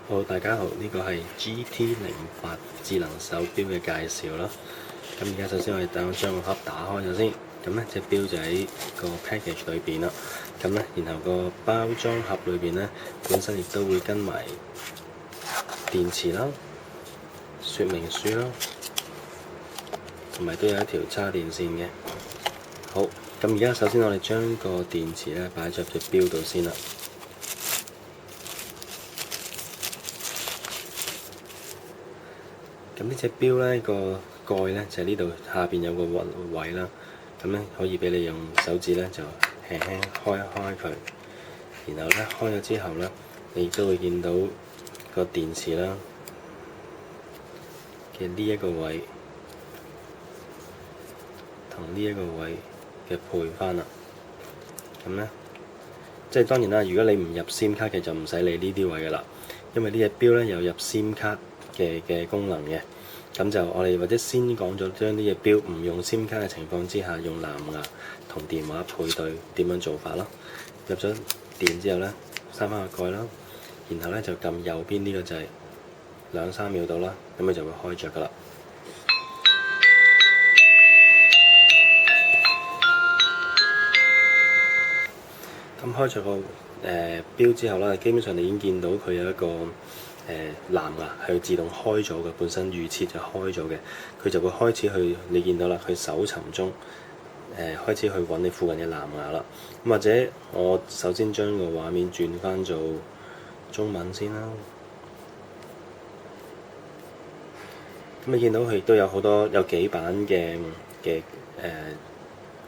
好，大家好，呢個係 GT08智能手錶嘅介紹啦。咁而家首先我哋等我將個盒打開咗先，咁呢隻錶就喺個 package 裏邊啦。咁呢，然後個包裝盒裏邊呢，本身亦都會跟埋電池啦、說明書啦，同埋都有一條叉電線嘅。好，咁而家首先我哋將個電池呢擺咗入隻錶度先啦。咁呢隻錶呢個蓋呢，就係呢度下邊有個位啦，咁呢可以俾你用手指呢就輕輕開一開佢，然後呢開咗之後呢，你亦都會見到個電池啦嘅呢一個位同呢一個位嘅配返啦。咁呢，即係當然啦，如果你唔入 SIM 卡嘅就唔使理呢啲位噶啦，因為呢隻錶呢有入 SIM 卡嘅功能嘅。咁就我哋或者先講咗將呢隻錶唔用 SIM 卡嘅情況之下，用藍牙同電話配對點樣做法咯。入咗電之後呢，閂翻個蓋啦，然後呢就撳右邊呢個掣，2-3秒到啦，咁佢就會開着噶啦。咁開咗個錶之後啦，基本上你已經見到佢有一個藍牙係自動開咗嘅，本身預設就開咗嘅，佢就會開始去，你見到啦，佢搜尋中開始去揾你附近嘅藍牙啦。咁或者我首先將個畫面轉翻做中文先啦。咁你見到佢亦都有好多有幾版嘅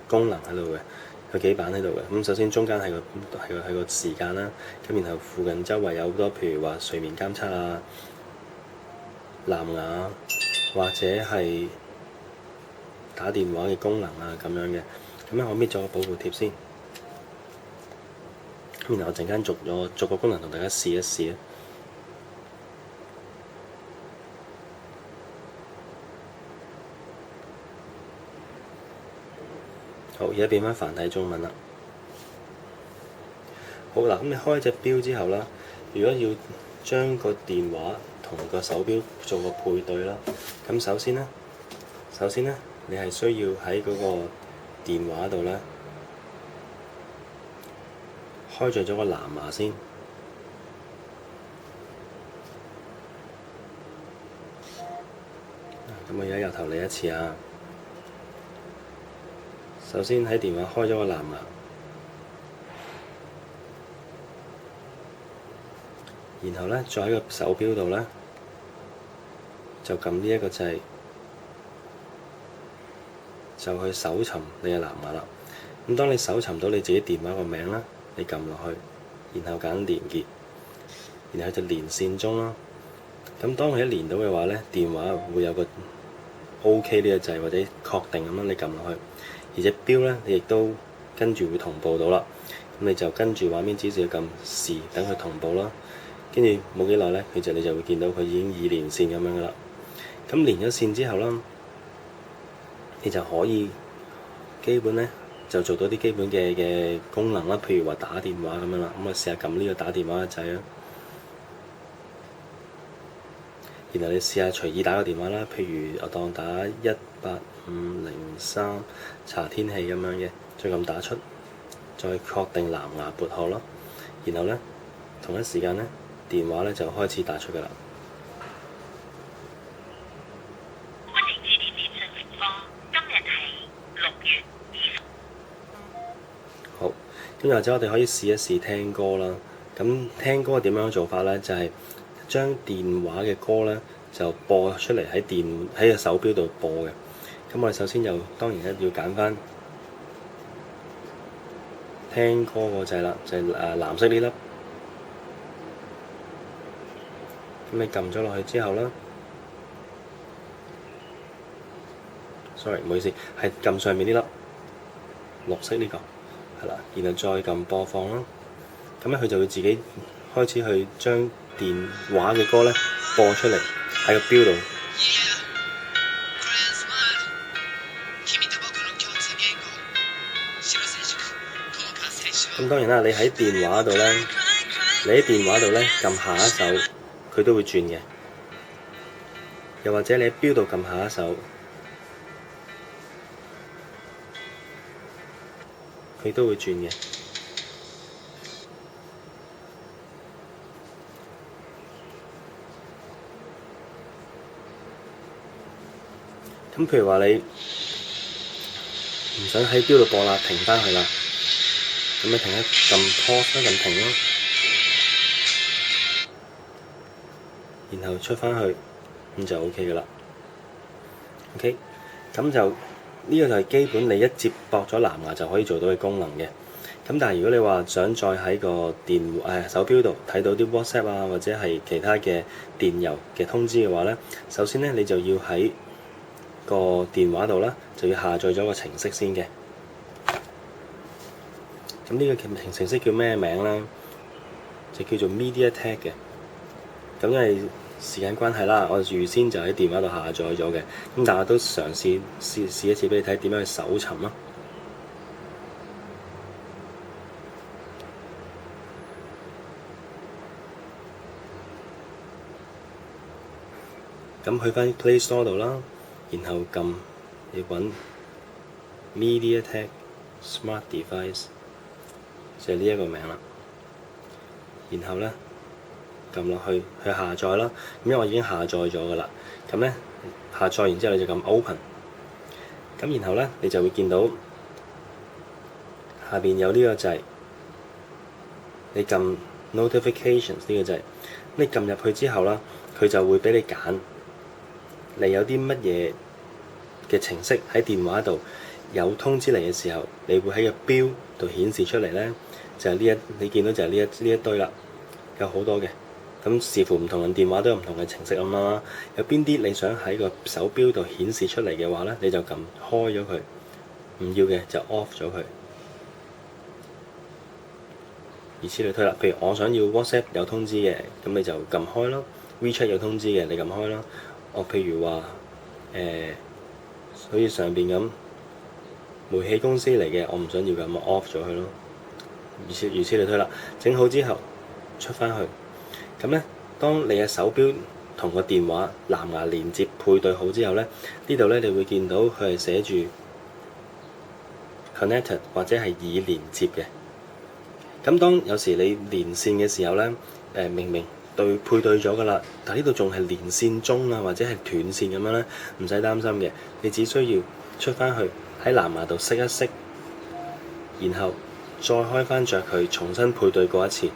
功能喺度嘅。有幾版喺度嘅，咁首先中間係個時間啦，咁然後附近周圍有好多，譬如話睡眠監測啊、藍牙或者係打電話嘅功能啊咁樣嘅。咁咧我搣咗個保護貼先，咁然後我陣間逐個功能同大家試一試啊。好，而家變翻繁體中文啦。好啦，咁你開隻錶之後啦，如果要將個電話同個手錶做個配對啦，咁首先呢，你係需要喺嗰個電話度咧開著咗個藍牙先。咁我而家由頭嚟一次啊。首先喺電話開咗個藍牙，然後呢，再喺個手錶度呢，就撳呢一個掣，就去搜尋你嘅藍牙啦。咁當你搜尋到你自己電話個名啦，你撳落去，然後揀連結，然後就連線中啦。咁當佢一連到嘅話呢，電話會有個 OK 呢個掣或者確定咁樣，你撳落去。而隻錶呢，你亦都跟住會同步到啦。咁你就跟住畫面指示撳時，等佢同步啦。跟住冇幾耐呢，你就會見到佢已經已連線咁樣噶啦。咁連咗線之後啦，你就可以基本呢就做到啲基本嘅功能啦，譬如話打電話咁樣啦。咁我試下撳呢個打電話嘅掣啊。然後你試下隨意打個電話啦，譬如我當打18503查天氣咁樣嘅，再撳打出，再確定藍牙撥號咯。然後呢，同一時間呢，電話呢就開始打出㗎啦。好，跟住或者我哋可以試一試聽歌啦。咁聽歌點樣做法呢？就係將電話嘅歌呢就播出嚟喺個手錶度播嘅。咁我哋首先當然要揀翻聽歌個掣啦，就係藍色呢粒。咁你撳咗落去之後啦，sorry 唔好意思，係撳上面呢粒綠色呢個係啦，然後再撳播放啦。咁咧佢就會自己開始去將電話嘅歌咧播出嚟喺個錶度。咁當然啦，你喺電話度咧撳下一首佢都會轉嘅。又或者你喺錶度撳下一手，佢都會轉嘅。咁譬如話你唔想喺錶度播啦，停返去啦，咁你停一撳 pause 撳停咯，然後出返去，咁就 OK 噶啦。OK，咁就呢個就係基本你一接駁咗藍牙就可以做到嘅功能嘅。咁但係如果你話想再喺個手錶度睇到啲 WhatsApp 啊，或者係其他嘅電郵嘅通知嘅話咧，首先咧你就要喺個電話度啦，就要下載咗個程式先嘅。咁呢個程式叫咩名咧？就叫做 MediaTek 嘅。咁因為時間關係啦，我預先就喺電話度下載咗嘅。咁但係我都嘗試一次俾你睇點樣去搜尋咯。咁去返 Play Store 度啦，然後撳你揾 MediaTek Smart Device， 就係呢一個名啦。然後咧撳落去下載啦。咁因為我已經下載咗噶啦，咁咧下載完之後你就撳 Open。咁然後咧你就會見到下邊有呢個掣，你撳 Notifications 呢個掣，你撳入去之後啦，佢就會俾你揀。你有啲乜嘢嘅程式喺電話度有通知你嘅時候，你會喺個錶度顯示出嚟咧？就係你見到就係呢一堆啦，有好多嘅。咁視乎唔同人電話都有唔同嘅程式咁啦。有邊啲你想喺個手錶度顯示出嚟嘅話咧，你就撳開咗佢；唔要嘅就 off 咗佢。如此類推啦。譬如我想要 WhatsApp 有通知嘅，咁你就撳開咯；WeChat 有通知嘅，你撳開咯。我譬如話好似上邊咁煤氣公司嚟嘅，我唔想要咁，我 off 咗佢咯。如此類推啦。整好之後出返去，咁咧，當你嘅手錶同個電話藍牙連接配對好之後咧，呢度咧你會見到佢係寫住 connected 或者係已連接嘅。咁當有時你連線嘅時候咧，明明配對咗噶啦，但呢度仲係連線中啊，或者係斷線咁樣咧，唔使擔心嘅。你只需要出返去喺藍牙度熄一熄，然後再開返着佢，重新配對過一次，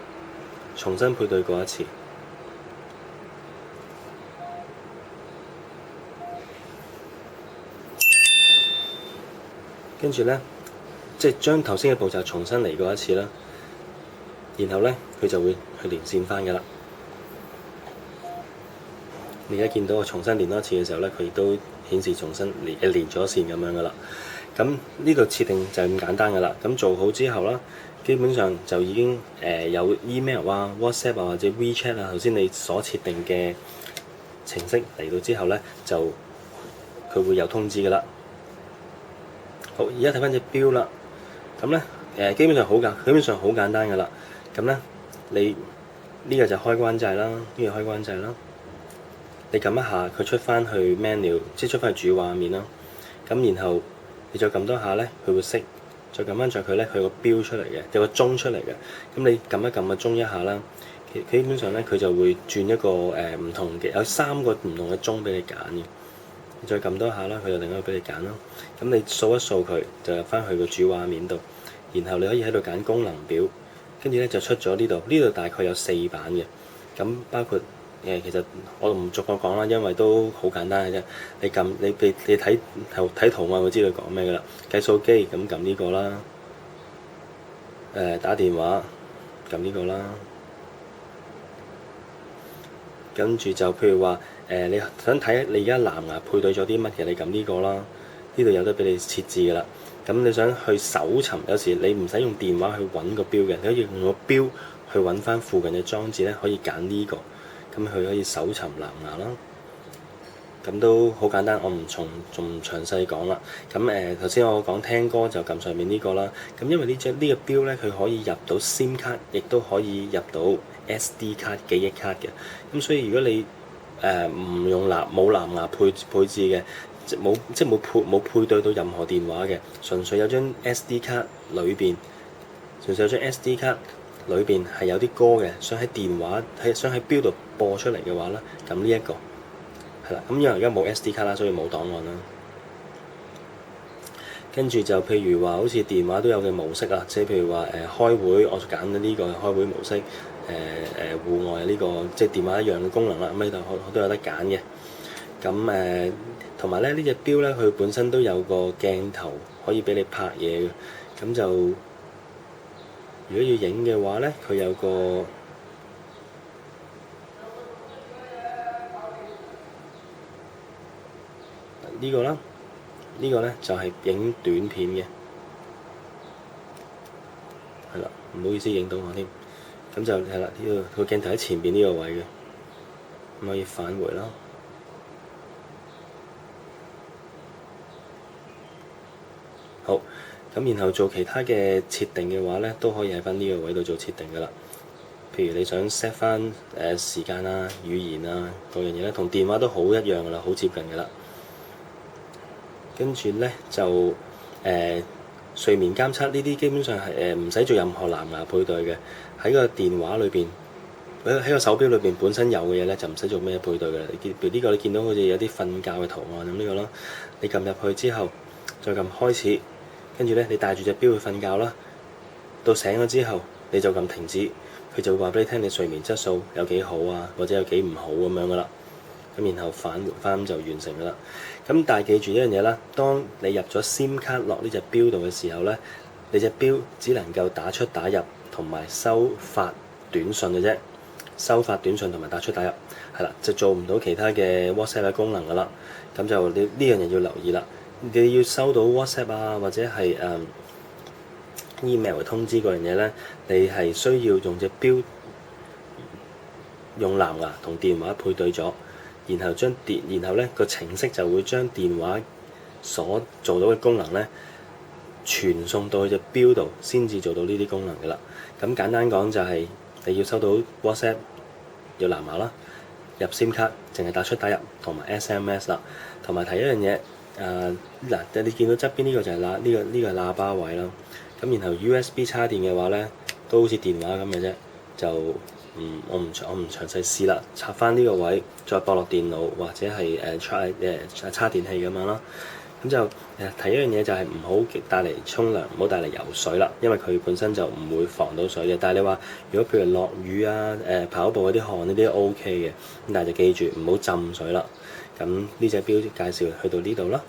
跟住咧，即係將頭先嘅步驟重新嚟過一次啦。然後咧，佢就會去連線返噶啦。你而家見到我重新連多一次嘅時候咧，佢亦都顯示重新連咗線咁樣噶啦。咁呢度設定就係咁簡單噶啦。咁做好之後啦，基本上就已經有 email 啊、WhatsApp 啊或者 WeChat 啊，頭先你所設定嘅程式嚟到之後咧，就佢會有通知噶啦。好，而家睇翻隻錶啦。咁咧基本上好簡單噶啦。咁咧你呢個就開關掣啦，你撳一下佢出翻去 menu， 即係出翻去主畫面啦。咁然後你再撳多下咧，佢會熄。再撳翻着佢咧，佢有個錶出嚟嘅，有個鐘出嚟嘅。咁你撳一撳個鐘一下啦，基本上咧佢就會轉一個唔同嘅，有3個唔同嘅鐘俾你揀嘅。你再撳多下啦，佢就另一個俾你揀啦。咁你掃一掃佢，就入翻去個主畫面度。然後你可以喺度揀功能表，跟住咧就出咗呢度大概有4版嘅。咁包括其實我唔逐個講啦，因為都好簡單嘅啫。你睇圖案會知道講咩噶啦。計數機咁撳呢個啦，打電話撳呢個啦，跟住就譬如話你想睇你而家藍牙配對咗啲乜嘅，你撳呢個啦。呢度有得俾你設置噶啦。咁你想去搜尋，有時你唔使用電話去揾個錶嘅，你可以用個錶去揾翻附近嘅裝置咧，可以揀呢個。咁佢可以搜尋藍牙啦。咁都好簡單，我仲唔詳細講啦。咁頭先我講聽歌就撳上面呢個啦。咁因為呢個錶咧，佢可以入到 SIM 卡，亦都可以入到 SD 卡記憶卡嘅。咁所以如果你唔用冇藍牙配置嘅，冇配對到任何電話嘅，純粹有張 SD 卡裏邊，係有啲歌嘅，想喺錶度播出嚟嘅話咧，咁呢一個係啦。咁因為而家冇 SD 卡啦，所以冇檔案啦。跟住就譬如話，好似電話都有嘅模式啊，即係譬如話開會，我揀咗呢個開會模式。戶外呢個即係電話一樣嘅功能啦，咁呢度都有得揀嘅。咁同埋咧，呢隻錶咧，佢本身都有個鏡頭可以俾你拍嘢嘅。咁就如果要影嘅話咧，佢有個呢個啦，呢個咧就係影短片嘅，係啦，唔好意思影到我添。咁就係啦，呢個鏡頭喺前邊呢個位嘅，咁可以返回啦。好，咁然後做其他嘅設定嘅話咧，都可以喺翻呢個位度做設定噶啦。譬如你想 set 翻時間啊、語言啊嗰樣嘢咧，同電話都好一樣噶啦，好接近噶啦。跟住咧就睡眠監測呢啲基本上係唔使做任何藍牙配對嘅，喺個電話裏邊，喺個手錶裏邊本身有嘅嘢咧就唔使做咩配對嘅啦。譬如呢個你見到好似有啲瞓覺嘅圖案咁呢個啦，你撳入去之後再撳開始，跟住咧你帶住隻錶去瞓覺啦，到醒咗之後你就撳停止，佢就會話俾你聽你睡眠質素有幾好啊，或者有幾唔好咁樣噶啦。咁然後返回翻就完成噶啦。咁但係記住一樣嘢啦，當你入咗 SIM 卡落呢隻錶度嘅時候咧，你隻錶只能夠打出打入同埋收發短信嘅啫，收發短信同埋打出打入係啦，就做唔到其他嘅 WhatsApp 嘅功能噶啦。咁就你呢樣嘢要留意啦，你要收到 WhatsApp 啊或者係email 嘅通知嗰樣嘢咧，你係需要用隻錶用藍牙同電話配對咗。然後咧個程式就會將電話所做到嘅功能咧傳送到去隻錶度，先至做到呢啲功能嘅啦。咁簡單講就係你要收到 WhatsApp 要藍牙啦，入 SIM 卡淨係打出打入同埋 SMS 啦。同埋提一樣嘢你見到側邊呢個就係呢個係喇叭位啦。咁然後 USB 插電嘅話咧，都好似電話咁嘅啫，就我唔詳細試啦，插翻呢個位，再駁落電腦或者係插電器咁樣啦。咁就提一樣嘢就係唔好帶嚟沖涼，唔好帶嚟游水啦，因為佢本身就唔會防到水嘅。但係你話如果譬如落雨啊、跑步嗰啲汗呢啲 OK 嘅，咁但係就記住唔好浸水啦。咁呢隻錶介紹去到呢度啦。